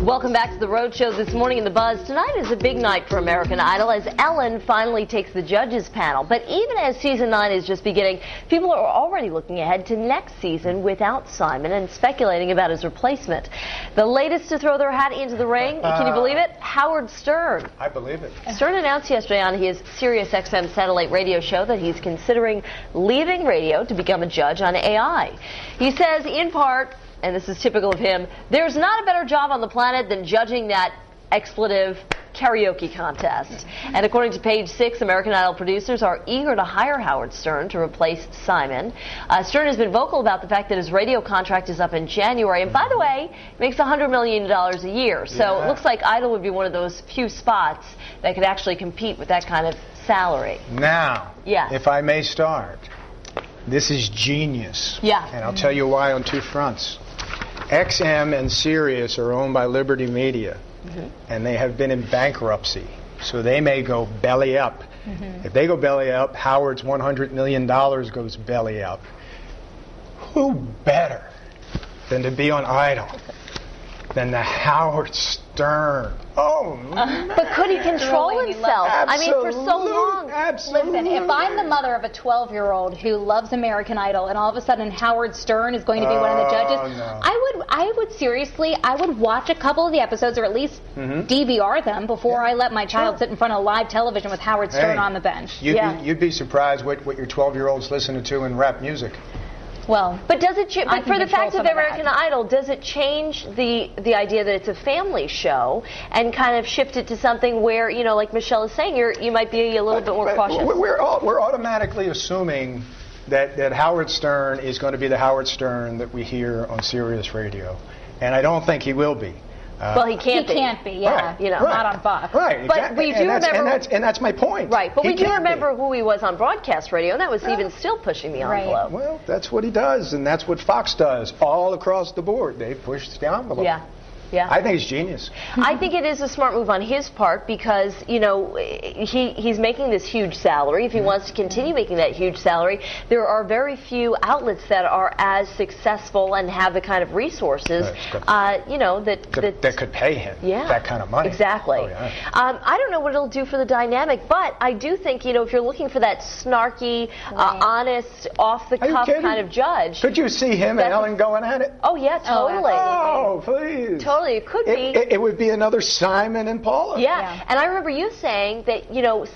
Welcome back to the Rhode Show this morning in the Buzz. Tonight is a big night for American Idol as Ellen finally takes the judges panel. But even as season 9 is just beginning, people are already looking ahead to next season without Simon and speculating about his replacement. The latest to throw their hat into the ring, can you believe it? Howard Stern. I believe it. Stern announced yesterday on his SiriusXM satellite radio show that he's considering leaving radio to become a judge on AI. He says, in part, and this is typical of him, there's not a better job on the planet than judging that expletive karaoke contest. And according to Page 6, American Idol producers are eager to hire Howard Stern to replace Simon. Stern has been vocal about the fact that his radio contract is up in January. And by the way, he makes $100 million a year. So it looks like Idol would be one of those few spots that could actually compete with that kind of salary. Now, if I may start, this is genius. Yeah. And I'll tell you why on two fronts. XM and Sirius are owned by Liberty Media, and they have been in bankruptcy, so they may go belly up. If they go belly up, Howard's $100 million goes belly up. Who better than to be on Idol than the Howard Stern? Oh, but could he control himself? I mean, for so long. Absolutely. Listen, if I'm the mother of a 12-year-old who loves American Idol, and all of a sudden Howard Stern is going to be one of the judges, no. I would seriously, I would watch a couple of the episodes, or at least DVR them before I let my child sit in front of live television with Howard Stern on the bench. You'd be surprised what your 12-year-old's listening to in rap music. Well, but does it? But for the fact of American Idol, does it change the idea that it's a family show and kind of shift it to something where, you know, like Michelle is saying, you might be a little bit more cautious? We're automatically assuming that Howard Stern is going to be the Howard Stern that we hear on Sirius Radio, and I don't think he will be. Well, he can't be. He can't be, yeah. You know, not on Fox. Right, but we do remember, and that's my point. Right, but we do remember who he was on broadcast radio, and that was even still pushing the envelope. Well, that's what he does, and that's what Fox does all across the board. They push the envelope. Yeah. I think it's genius. I think it is a smart move on his part because, you know, he's making this huge salary. If he wants to continue making that huge salary, there are very few outlets that are as successful and have the kind of resources, you know, that could pay him that kind of money. Exactly. Oh, yeah. I don't know what it'll do for the dynamic, but I do think, you know, if you're looking for that snarky, honest, off-the-cuff kind of judge. Could you see him and Ellen going at it? Oh, yeah, totally. Oh, please. Totally. It could be. It would be another Simon and Paula. Yeah, and I remember you saying that, you know,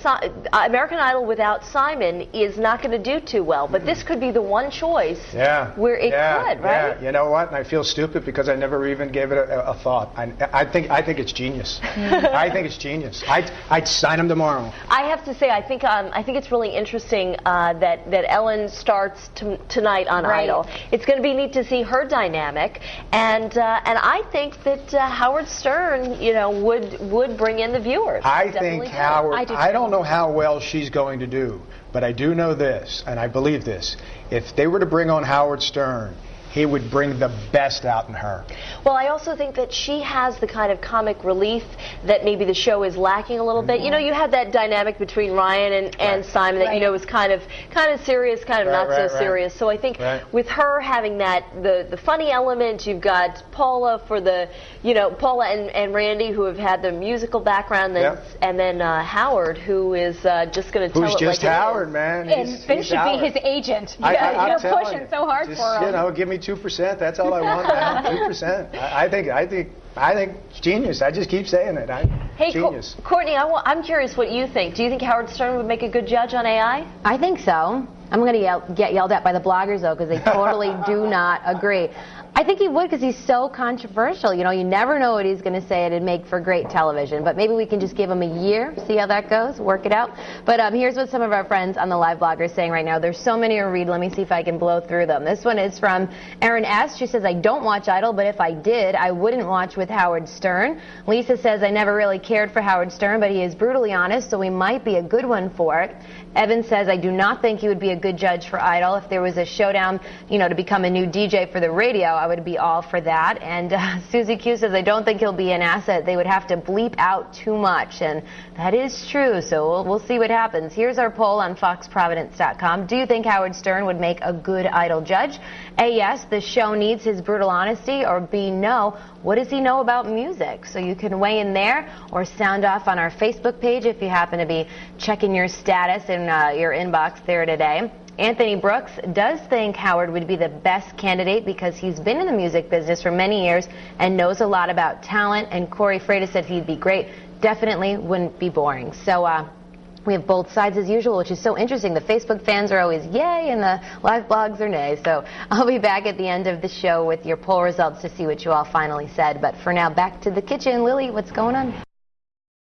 American Idol without Simon is not going to do too well, but this could be the one choice where it could, right? Yeah, you know what? And I feel stupid because I never even gave it a thought. I think it's genius. I think it's genius. I'd sign him tomorrow. I have to say, I think it's really interesting that Ellen starts tonight on Idol. It's going to be neat to see her dynamic, and I think that Howard Stern, you know, would bring in the viewers. I think Howard. I don't know how well she's going to do, but I do know this, and I believe this. If they were to bring on Howard Stern, he would bring the best out in her. Well, I also think that she has the kind of comic relief that maybe the show is lacking a little bit. You know, you had that dynamic between Ryan and Simon that, you know, was kind of serious, kind of not so serious. So I think with her having that, the funny element, you've got Paula for the, you know, Paula and Randy who have had the musical background, and then Howard who is just going to tell it like it is. Who's just Howard, man. And Finn should be his agent. You're pushing so hard for him. You know, give me 2%. That's all I want now. 2%. I think it's genius. I just keep saying it. Hey, genius. Courtney, I'm curious what you think. Do you think Howard Stern would make a good judge on AI? I think so. I'm going to get yelled at by the bloggers, though, because they totally do not agree. I think he would because he's so controversial. You know, you never know what he's going to say. It'd make for great television. But maybe we can just give him a year, see how that goes, work it out. But here's what some of our friends on the live blog are saying right now. There's so many to read. Let me see if I can blow through them. This one is from Erin S. She says, I don't watch Idol, but if I did, I wouldn't watch with Howard Stern. Lisa says, I never really cared for Howard Stern, but he is brutally honest, so he might be a good one for it. Evan says, I do not think he would be a good judge for Idol. If there was a showdown, you know, to become a new DJ for the radio, I would be all for that. And Susie Q says, I don't think he'll be an asset. They would have to bleep out too much. And that is true, so we'll see what happens. Here's our poll on FoxProvidence.com. Do you think Howard Stern would make a good Idol judge? A, yes, the show needs his brutal honesty, or B, no, what does he know about music? So you can weigh in there or sound off on our Facebook page if you happen to be checking your status in your inbox there today. Anthony Brooks does think Howard would be the best candidate because he's been in the music business for many years and knows a lot about talent. And Corey Freitas said he'd be great. Definitely wouldn't be boring. So we have both sides as usual, which is so interesting. The Facebook fans are always yay and the live blogs are nay. So I'll be back at the end of the show with your poll results to see what you all finally said. But for now, back to the kitchen. Lily, what's going on?